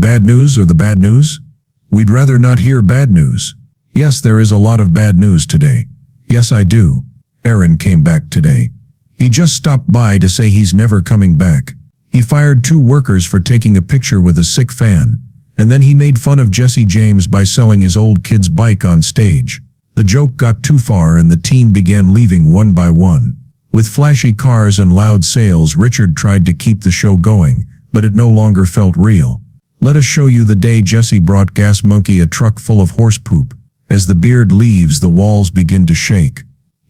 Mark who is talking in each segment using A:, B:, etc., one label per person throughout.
A: bad news or the bad news? We'd rather not hear bad news. Yes, there is a lot of bad news today. Yes, I do. Aaron came back today. He just stopped by to say he's never coming back. He fired 2 workers for taking a picture with a sick fan, and then he made fun of Jesse James by selling his old kid's bike on stage. The joke got too far and the team began leaving one by one. With flashy cars and loud sales, Richard tried to keep the show going, but it no longer felt real. Let us show you the day Jesse brought Gas Monkey a truck full of horse poop. As the beard leaves, the walls begin to shake.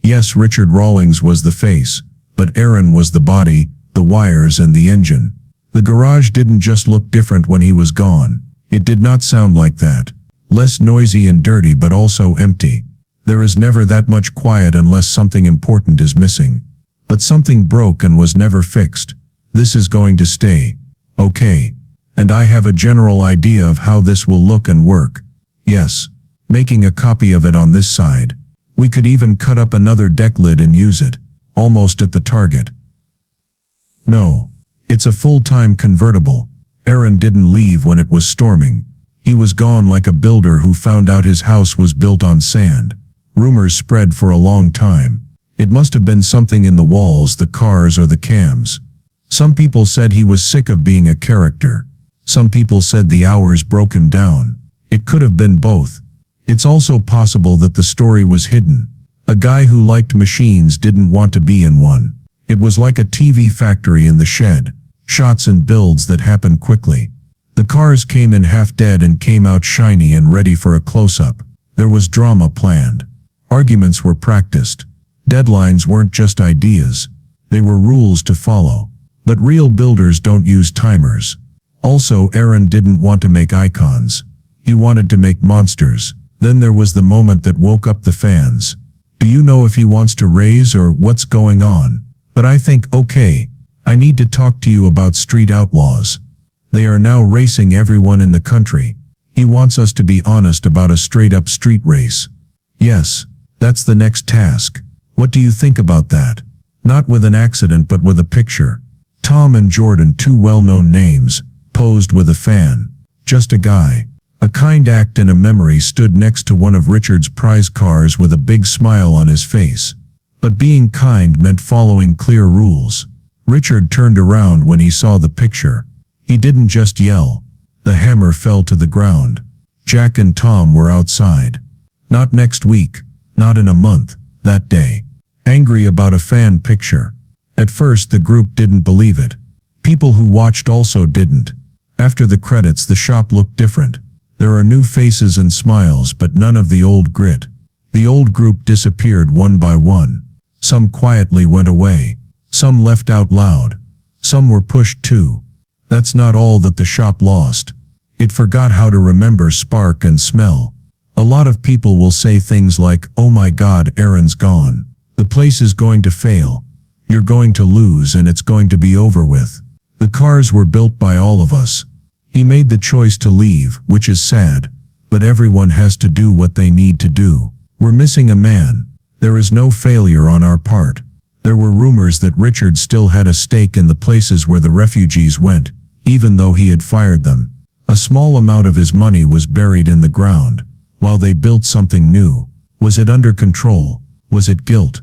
A: Yes, Richard Rawlings was the face, but Aaron was the body, the wires and the engine. The garage didn't just look different when he was gone. It did not sound like that. Less noisy and dirty, but also empty. There is never that much quiet unless something important is missing. But something broke and was never fixed. This is going to stay. Okay. And I have a general idea of how this will look and work. Yes. Making a copy of it on this side. We could even cut up another deck lid and use it. Almost at the target. No. It's a full-time convertible. Aaron didn't leave when it was storming. He was gone like a builder who found out his house was built on sand. Rumors spread for a long time. It must have been something in the walls, the cars, or the cams. Some people said he was sick of being a character. Some people said the hours broke him down. It could have been both. It's also possible that the story was hidden. A guy who liked machines didn't want to be in one. It was like a TV factory in the shed. Shots and builds that happened quickly. The cars came in half dead and came out shiny and ready for a close-up. There was drama planned. Arguments were practiced. Deadlines weren't just ideas. They were rules to follow. But real builders don't use timers. Also, Aaron didn't want to make icons. He wanted to make monsters. Then there was the moment that woke up the fans. Do you know if he wants to raise or what's going on? But I think, okay, I need to talk to you about street outlaws. They are now racing everyone in the country. He wants us to be honest about a straight-up street race. Yes, that's the next task. What do you think about that? Not with an accident but with a picture. Tom and Jordan, 2 well-known names, posed with a fan. Just a guy. A kind act and a memory stood next to one of Richard's prize cars with a big smile on his face. But being kind meant following clear rules. Richard turned around when he saw the picture. He didn't just yell. The hammer fell to the ground. Jack and Tom were outside. Not next week. Not in a month. That day. Angry about a fan picture. At first the group didn't believe it. People who watched also didn't. After the credits, the shop looked different. There are new faces and smiles, but none of the old grit. The old group disappeared one by one. Some quietly went away. Some left out loud. Some were pushed too. That's not all that the shop lost. It forgot how to remember spark and smell. A lot of people will say things like, "Oh my God, Aaron's gone. The place is going to fail. You're going to lose and it's going to be over with." The cars were built by all of us. He made the choice to leave, which is sad. But everyone has to do what they need to do. We're missing a man. There is no failure on our part. There were rumors that Richard still had a stake in the places where the refugees went, even though he had fired them. A small amount of his money was buried in the ground, while they built something new. Was it under control? Was it guilt?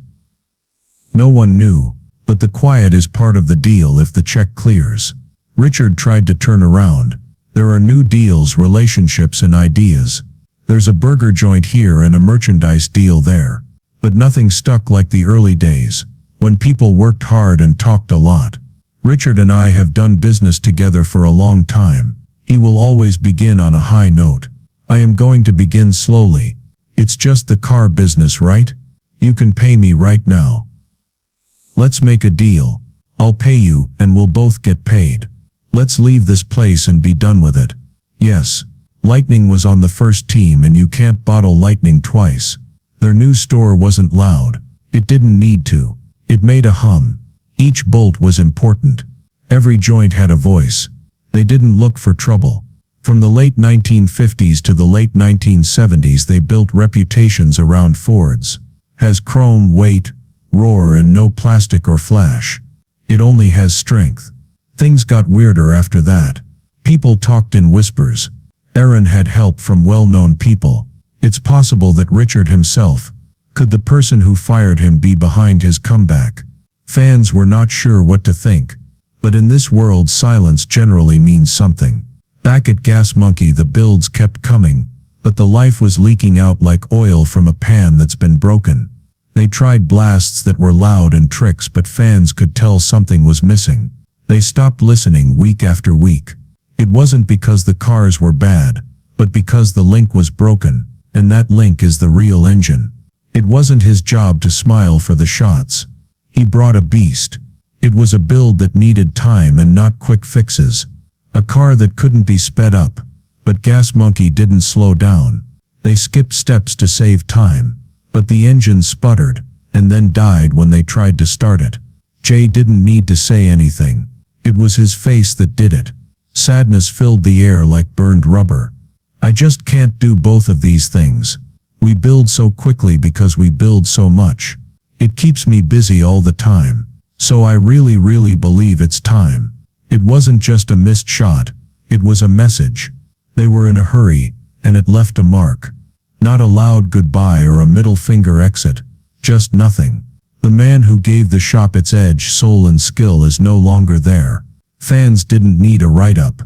A: No one knew, but the quiet is part of the deal if the check clears. Richard tried to turn around. There are new deals, relationships and ideas. There's a burger joint here and a merchandise deal there. But nothing stuck like the early days, when people worked hard and talked a lot. Richard and I have done business together for a long time. He will always begin on a high note. I am going to begin slowly. It's just the car business, right? You can pay me right now. Let's make a deal. I'll pay you and we'll both get paid. Let's leave this place and be done with it. Yes, lightning was on the first team and you can't bottle lightning twice. Their new store wasn't loud. It didn't need to. It made a hum. Each bolt was important. Every joint had a voice. They didn't look for trouble. From the late 1950s to the late 1970s they built reputations around Fords. Has chrome, weight, roar and no plastic or flash. It only has strength. Things got weirder after that. People talked in whispers. Aaron had help from well-known people. It's possible that Richard himself. Could the person who fired him be behind his comeback? Fans were not sure what to think. But in this world, silence generally means something. Back at Gas Monkey, the builds kept coming, but the life was leaking out like oil from a pan that's been broken. They tried blasts that were loud and tricks, but fans could tell something was missing. They stopped listening week after week. It wasn't because the cars were bad, but because the link was broken, and that link is the real engine. It wasn't his job to smile for the shots. He brought a beast. It was a build that needed time and not quick fixes. A car that couldn't be sped up. But Gas Monkey didn't slow down. They skipped steps to save time. But the engine sputtered, and then died when they tried to start it. Jay didn't need to say anything. It was his face that did it. Sadness filled the air like burned rubber. I just can't do both of these things. We build so quickly because we build so much. It keeps me busy all the time. So I really believe it's time. It wasn't just a missed shot. It was a message. They were in a hurry, and it left a mark. Not a loud goodbye or a middle finger exit. Just nothing. The man who gave the shop its edge, soul and skill is no longer there. Fans didn't need a write-up.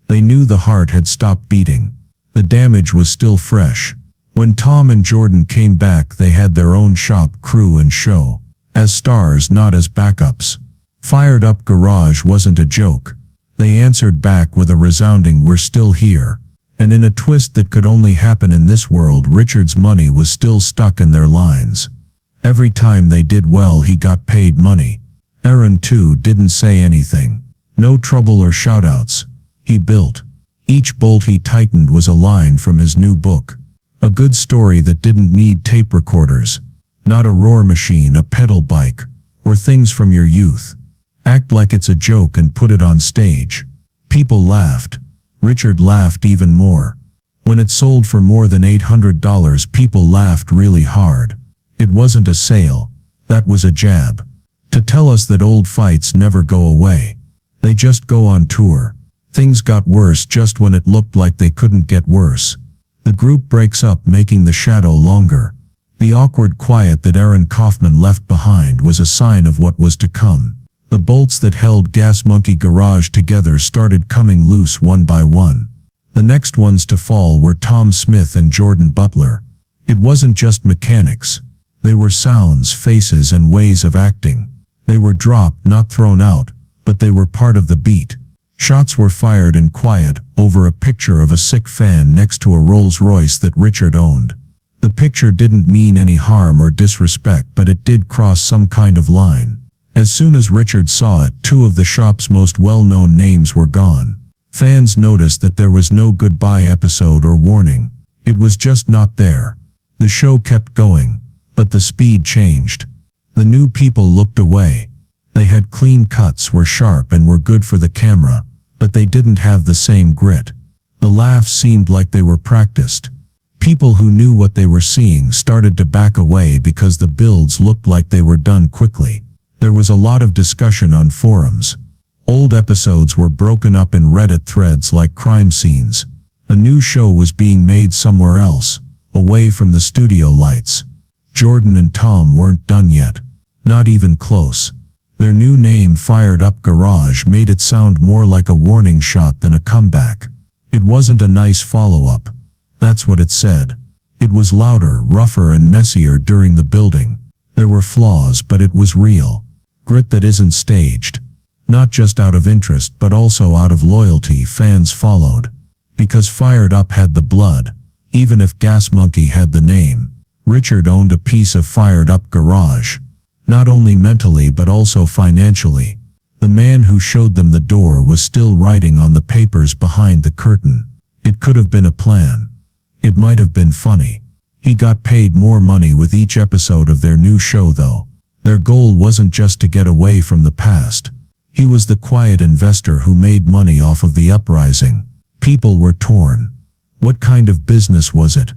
A: They knew the heart had stopped beating. The damage was still fresh. When Tom and Jordan came back, they had their own shop, crew and show. As stars, not as backups. Fired Up Garage wasn't a joke. They answered back with a resounding "We're still here." And in a twist that could only happen in this world, Richard's money was still stuck in their lines. Every time they did well, he got paid money. Aaron, too, didn't say anything. No trouble or shoutouts. He built. Each bolt he tightened was a line from his new book. A good story that didn't need tape recorders. Not a roar machine, a pedal bike, or things from your youth. Act like it's a joke and put it on stage. People laughed. Richard laughed even more. When it sold for more than $800, people laughed really hard. It wasn't a sale. That was a jab. To tell us that old fights never go away. They just go on tour. Things got worse just when it looked like they couldn't get worse. The group breaks up, making the shadow longer. The awkward quiet that Aaron Kaufman left behind was a sign of what was to come. The bolts that held Gas Monkey Garage together started coming loose one by one. The next ones to fall were Tom Smith and Jordan Butler. It wasn't just mechanics. They were sounds, faces, and ways of acting. They were dropped, not thrown out, but they were part of the beat. Shots were fired in quiet, over a picture of a sick fan next to a Rolls-Royce that Richard owned. The picture didn't mean any harm or disrespect, but it did cross some kind of line. As soon as Richard saw it, two of the shop's most well-known names were gone. Fans noticed that there was no goodbye episode or warning. It was just not there. The show kept going, but the speed changed. The new people looked away. They had clean cuts, were sharp, and were good for the camera, but they didn't have the same grit. The laughs seemed like they were practiced. People who knew what they were seeing started to back away because the builds looked like they were done quickly. There was a lot of discussion on forums. Old episodes were broken up in Reddit threads like crime scenes. A new show was being made somewhere else, away from the studio lights. Jordan and Tom weren't done yet. Not even close. Their new name, Fired Up Garage, made it sound more like a warning shot than a comeback. It wasn't a nice follow-up. That's what it said. It was louder, rougher, and messier during the building. There were flaws, but it was real. Grit that isn't staged. Not just out of interest, but also out of loyalty. Fans followed. Because Fired Up had the blood. Even if Gas Monkey had the name. Richard owned a piece of Fired Up Garage. Not only mentally but also financially. The man who showed them the door was still writing on the papers behind the curtain. It could have been a plan. It might have been funny. He got paid more money with each episode of their new show though. Their goal wasn't just to get away from the past. He was the quiet investor who made money off of the uprising. People were torn. What kind of business was it?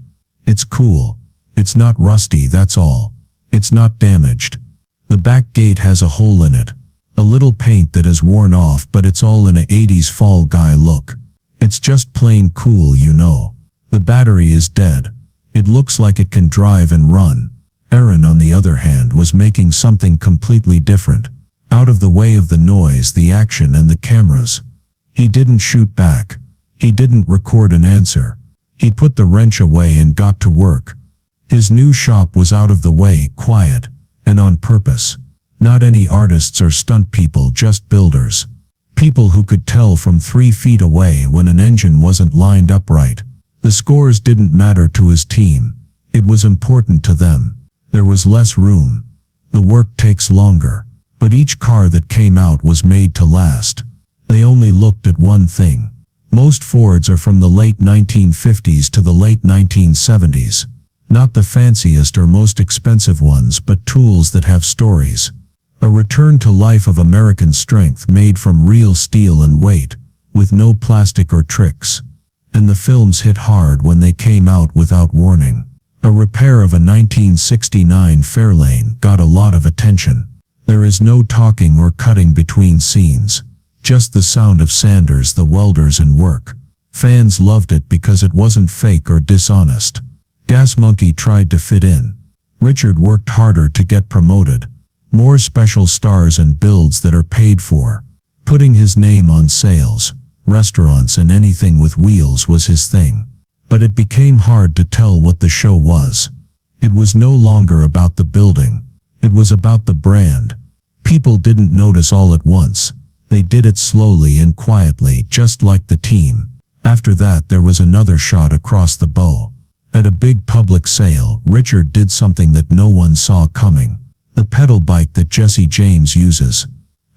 A: It's cool. It's not rusty, that's all. It's not damaged. The back gate has a hole in it. A little paint that has worn off, but it's all in a 80s fall guy look. It's just plain cool, you know. The battery is dead. It looks like it can drive and run. Aaron, on the other hand, was making something completely different. Out of the way of the noise, the action, and the cameras. He didn't shoot back. He didn't record an answer. He put the wrench away and got to work. His new shop was out of the way, quiet, and on purpose. Not any artists or stunt people, just builders. People who could tell from 3 feet away when an engine wasn't lined up right. The scores didn't matter to his team. It was important to them. There was less room. The work takes longer. But each car that came out was made to last. They only looked at one thing. Most Fords are from the late 1950s to the late 1970s. Not the fanciest or most expensive ones, but tools that have stories. A return to life of American strength made from real steel and weight, with no plastic or tricks. And the films hit hard when they came out without warning. A repair of a 1969 Fairlane got a lot of attention. There is no talking or cutting between scenes. Just the sound of Sanders, the welders, and work. Fans loved it because it wasn't fake or dishonest. Gas Monkey tried to fit in. Richard worked harder to get promoted. More special stars and builds that are paid for. Putting his name on sales, restaurants, and anything with wheels was his thing. But it became hard to tell what the show was. It was no longer about the building. It was about the brand. People didn't notice all at once. They did it slowly and quietly, just like the team. After that, there was another shot across the bow. At a big public sale, Richard did something that no one saw coming. The pedal bike that Jesse James uses.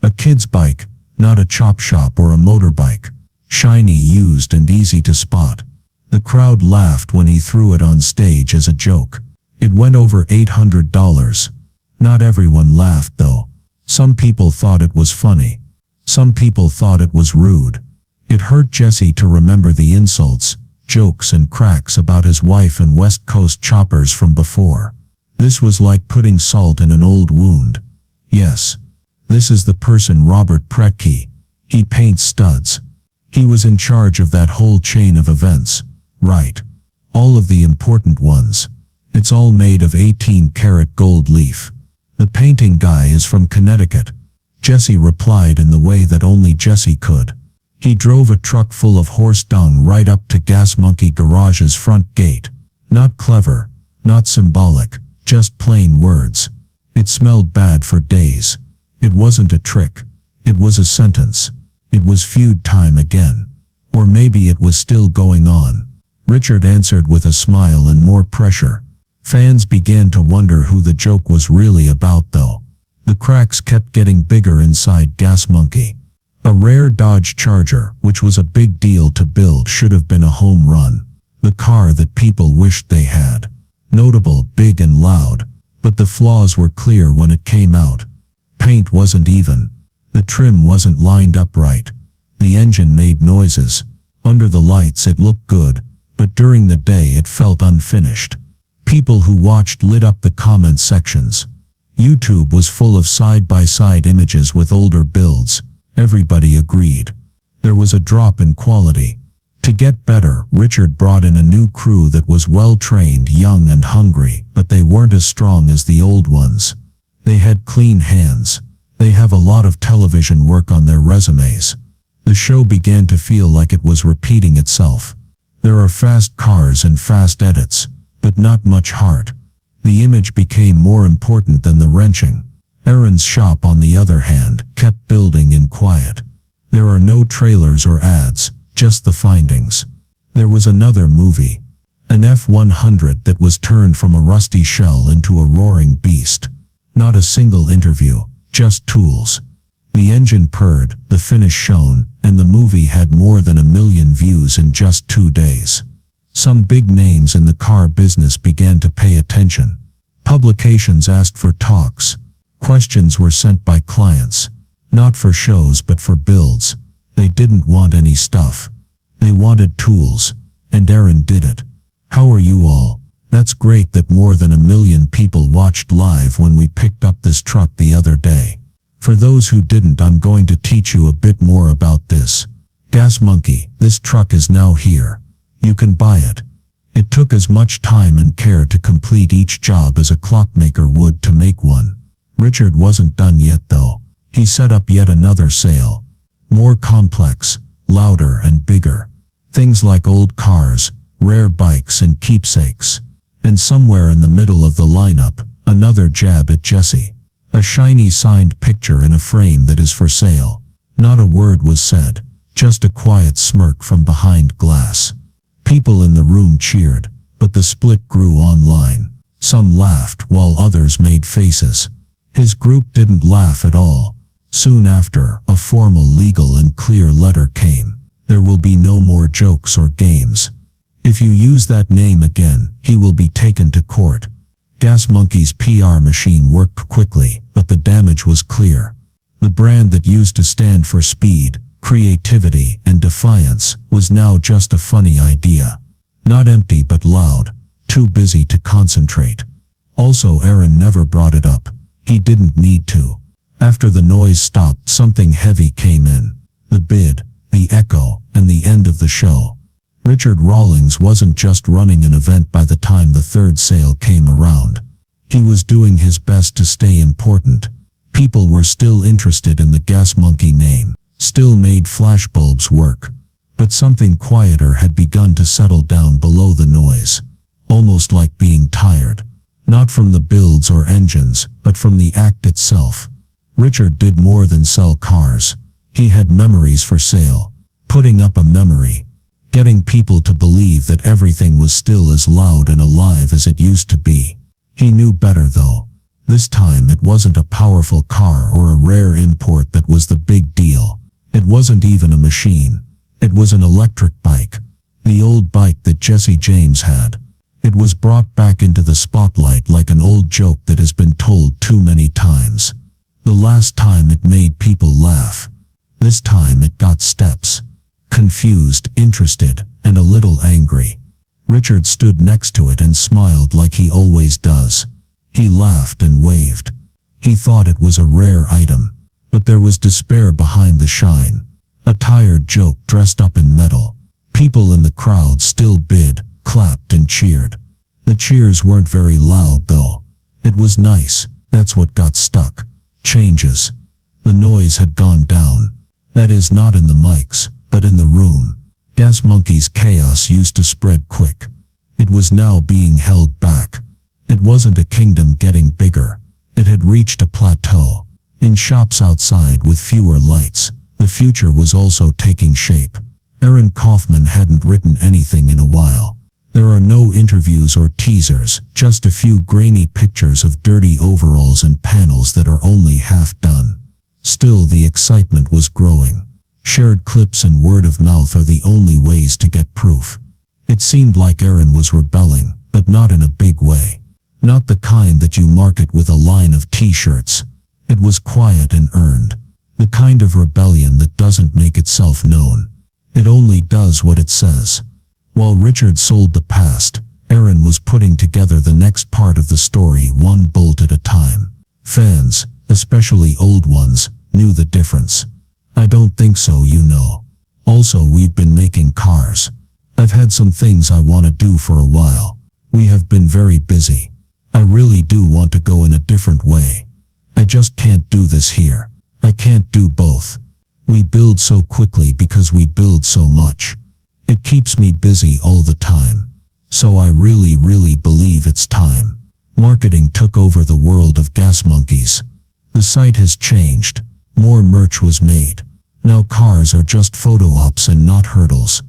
A: A kid's bike, not a chop shop or a motorbike. Shiny, used, and easy to spot. The crowd laughed when he threw it on stage as a joke. It went over $800. Not everyone laughed, though. Some people thought it was funny. Some people thought it was rude. It hurt Jesse to remember the insults, jokes, and cracks about his wife and West Coast choppers from before. This was like putting salt in an old wound. Yes, this is the person, Robert Pretke. He paints studs. He was in charge of that whole chain of events. Right. All of the important ones. It's all made of 18-karat gold leaf. The painting guy is from Connecticut. Jesse replied in the way that only Jesse could. He drove a truck full of horse dung right up to Gas Monkey Garage's front gate. Not clever, not symbolic, just plain words. It smelled bad for days. It wasn't a trick. It was a sentence. It was feud time again. Or maybe it was still going on. Richard answered with a smile and more pressure. Fans began to wonder who the joke was really about, though. The cracks kept getting bigger inside Gas Monkey. A rare Dodge Charger, which was a big deal to build, should have been a home run. The car that people wished they had. Notable, big, and loud. But the flaws were clear when it came out. Paint wasn't even. The trim wasn't lined up right. The engine made noises. Under the lights it looked good, but during the day it felt unfinished. People who watched lit up the comment sections. YouTube was full of side-by-side images with older builds. Everybody agreed. There was a drop in quality. To get better, Richard brought in a new crew that was well-trained, young, and hungry, but they weren't as strong as the old ones. They had clean hands. They have a lot of television work on their resumes. The show began to feel like it was repeating itself. There are fast cars and fast edits, but not much heart. The image became more important than the wrenching. Aaron's shop, on the other hand, kept building in quiet. There are no trailers or ads, just the findings. There was another movie. An F-100 that was turned from a rusty shell into a roaring beast. Not a single interview, just tools. The engine purred, the finish shone, and the movie had more than 1 million views in just 2 days. Some big names in the car business began to pay attention. Publications asked for talks. Questions were sent by clients. Not for shows but for builds. They didn't want any stuff. They wanted tools. And Aaron did it. How are you all? That's great that more than 1 million people watched live when we picked up this truck the other day.
B: For those who didn't, I'm going to teach you a bit more about this. Gas Monkey, this truck is now here. You can buy it. It took as much time and care to complete each job as a clockmaker would to make one. Richard wasn't done yet though. He set up yet another sale. More complex, louder and bigger. Things like old cars, rare bikes and keepsakes. And somewhere in the middle of the lineup, another jab at Jesse. A shiny signed picture in a frame that is for sale. Not a word was said, just a quiet smirk from behind glass. People in the room cheered, but the split grew online. Some laughed while others made faces. His group didn't laugh at all. Soon after, a formal, legal and clear letter came. There will be no more jokes or games. If you use that name again, he will be taken to court. Gas Monkey's PR machine worked quickly, but the damage was clear. The brand that used to stand for speed, creativity, and defiance was now just a funny idea. Not empty but loud, too busy to concentrate. Also, Aaron never brought it up. He didn't need to. After the noise stopped, something heavy came in. The bid, the echo, and the end of the show. Richard Rawlings wasn't just running an event by the time the third sale came around. He was doing his best to stay important. People were still interested in the Gas Monkey name, still made flashbulbs work. But something quieter had begun to settle down below the noise. Almost like being tired. Not from the builds or engines, but from the act itself. Richard did more than sell cars. He had memories for sale. Putting up a memory. Getting people to believe that everything was still as loud and alive as it used to be. He knew better though. This time it wasn't a powerful car or a rare import that was the big deal. It wasn't even a machine. It was an electric bike. The old bike that Jesse James had. It was brought back into the spotlight like an old joke that has been told too many times. The last time it made people laugh. This time it got steps. Confused, interested, and a little angry. Richard stood next to it and smiled like he always does. He laughed and waved. He thought it was a rare item. But there was despair behind the shine. A tired joke dressed up in metal. People in the crowd still bid, clapped and cheered. The cheers weren't very loud though. It was nice. That's what got stuck. Changes. The noise had gone down. That is, not in the mics, but in the room. Gas Monkey's chaos used to spread quick. It was now being held back. It wasn't a kingdom getting bigger. It had reached a plateau. In shops outside with fewer lights, the future was also taking shape. Aaron Kaufman hadn't written anything in a while. There are no interviews or teasers, just a few grainy pictures of dirty overalls and panels that are only half done. Still, the excitement was growing. Shared clips and word of mouth are the only ways to get proof. It seemed like Aaron was rebelling, but not in a big way. Not the kind that you market with a line of t-shirts. It was quiet and earned. The kind of rebellion that doesn't make itself known. It only does what it says. While Richard sold the past, Aaron was putting together the next part of the story, one bolt at a time. Fans, especially old ones, knew the difference. I don't think so, you know. Also, we've been making cars. I've had some things I want to do for a while. We have been very busy. I really do want to go in a different way. I just can't do this here. I can't do both. We build so quickly because we build so much. It keeps me busy all the time. So I really believe it's time. Marketing took over the world of Gas Monkeys. The site has changed. More merch was made. Now cars are just photo ops and not hurdles.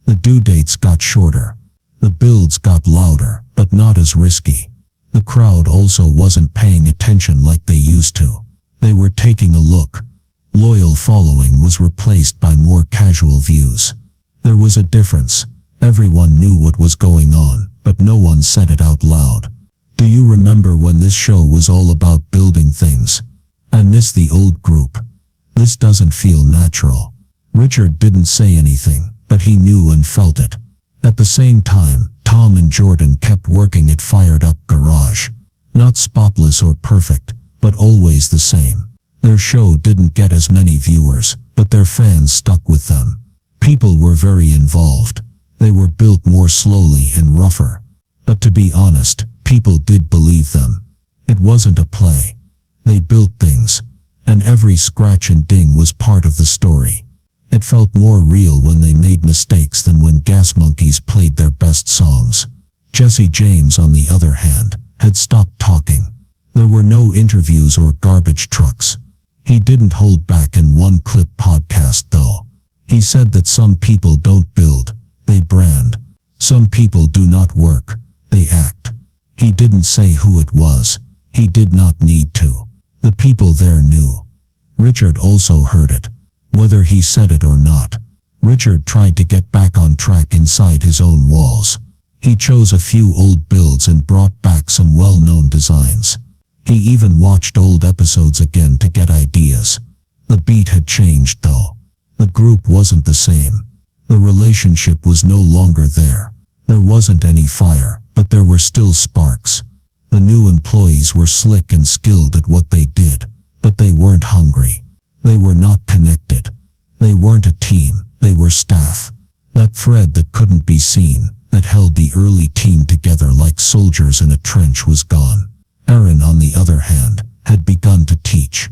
B: The due dates got shorter. The builds got louder, but not as risky. The crowd also wasn't paying attention like they used to. They were taking a look. Loyal following was replaced by more casual views. There was a difference. Everyone knew what was going on, but no one said it out loud. Do you remember when this show was all about building things? I miss the old group. This doesn't feel natural. Richard didn't say anything, but he knew and felt it. At the same time, Tom and Jordan kept working at Fired Up Garage. Not spotless or perfect, but always the same. Their show didn't get as many viewers, but their fans stuck with them. People were very involved. They were built more slowly and rougher. But to be honest, people did believe them. It wasn't a play. They built things, and every scratch and ding was part of the story. It felt more real when they made mistakes than when Gas Monkeys played their best songs. Jesse James, on the other hand, had stopped talking. There were no interviews or garbage trucks. He didn't hold back in one clip podcast though. He said that some people don't build, they brand. Some people do not work, they act. He didn't say who it was. He did not need to. The people there knew. Richard also heard it. Whether he said it or not, Richard tried to get back on track inside his own walls. He chose a few old builds and brought back some well-known designs. He even watched old episodes again to get ideas. The beat had changed though. The group wasn't the same. The relationship was no longer there. There wasn't any fire, but there were still sparks. The new employees were slick and skilled at what they did, but they weren't hungry. They were not connected. They weren't a team, they were staff. That thread that couldn't be seen, that held the early team together like soldiers in a trench, was gone. Aaron, on the other hand, had begun to teach.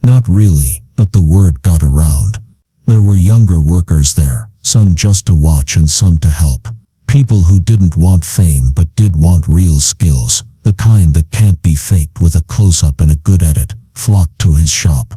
B: Not really, but the word got around. There were younger workers there, some just to watch and some to help. People who didn't want fame but did want real skills, the kind that can't be faked with a close-up and a good edit, flocked to his shop.